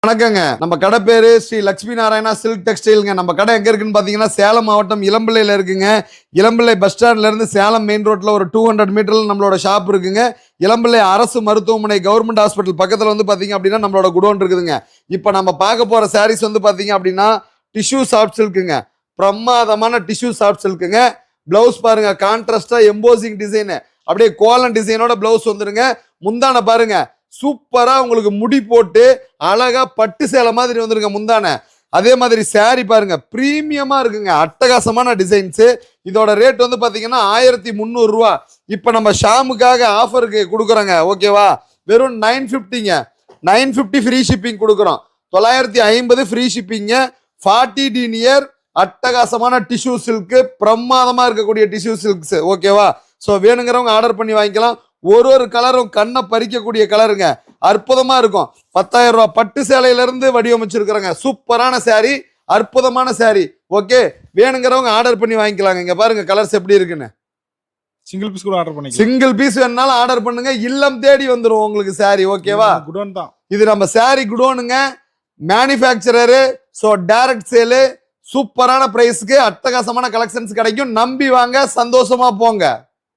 வணக்கங்க. நம்ம கடை பேரு ஸ்ரீ லட்சுமி நாராயணா சில்க் டெக்ஸ்டைல்ங்க. நம்ம கடை எங்க இருக்குன்னு பாத்தீங்கன்னா சேலம் மாவட்டம் இளம்பிள்ளையில இருக்குங்க. இளம்பிள்ளை பஸ் ஸ்டாண்ட்ல இருந்து சேலம் மெயின் ரோட்ல ஒரு 200 மீட்டர்ல நம்மளோட ஷாப் இருக்குங்க. இளம்பிள்ளை அரசு மருத்துவமனை கவர்மெண்ட் ஹாஸ்பிட்டல் பக்கத்துல வந்து பாத்தீங்க அப்படின்னா நம்மளோட குடோன் இருக்குதுங்க. இப்ப நம்ம பார்க்க போற சாரீஸ் வந்து பாத்தீங்க அப்படின்னா டிஷ்யூ சாஃப்ட் சில்க்குங்க. பிரமாதமான டிஷ்யூ சாஃப்ட் சில்க்குங்க. பிளவுஸ் பாருங்க, கான்ட்ராஸ்டா எம்போசிங் டிசைன், அப்படியே கோலன் டிசைனோட பிளவுஸ் வந்துருங்க. முந்தான பாருங்க, சூப்பரா உங்களுக்கு முடி போட்டு அழகா பட்டு சேலை மாதிரி வந்துருங்க முந்தான. அதே மாதிரி சாரி பாருங்க, பிரீமியமா இருக்குங்க, அட்டகாசமான டிசைன்ஸ். இதோட ரேட் வந்து பாத்தீங்கன்னா 1300 ரூபா. இப்ப நம்ம ஷாமுக்காக ஆஃபருக்கு கொடுக்குறோங்க, ஓகேவா? வெறும் 950ங்க. 950 ஃப்ரீ ஷிப்பிங் கொடுக்குறோம். 950 ஃப்ரீ ஷிப்பிங்க. 40 டினியர் அட்டகாசமான டிஷ்யூ சில்க், பிரமாதமா இருக்கக்கூடிய டிஷ்யூ சில்க்ஸ், ஓகேவா? ஸோ வேணுங்கிறவங்க ஆர்டர் பண்ணி வாங்கிக்கலாம். ஒரு கலரும் கண்ணை பறிக்கக்கூடிய கலருங்க, அற்புதமா இருக்கும். 10,000 ரூபாய் பட்டு சேலையில இருந்து வடிவமைச்சிருக்கிறோங்க. சூப்பரான சாரி, அற்புதமான சாரி. ஓகே, வேணுங்கிறவங்க ஆர்டர் பண்ணி வாங்கிக்கலாங்க. இங்க பாருங்க கலர்ஸ் எப்படி இருக்குன்னு. சிங்கிள் பீஸ் கூட ஆர்டர் பண்ணிக்கலாம். சிங்கிள் பீஸ் வேணாலும் ஆர்டர் பண்ணுங்க, இல்லம் தேடி வந்துடும் உங்களுக்கு சாரி, ஓகேவா? குடோன் தான் இது, நம்ம சாரி குடோனுங்க, மேனுஃபேக்சரரு. ஸோ டைரக்ட் சேலு, சூப்பரான பிரைஸ்க்கு அட்டகாசமான கலெக்ஷன்ஸ் கிடைக்கும். நம்பி வாங்க, சந்தோஷமா போங்க.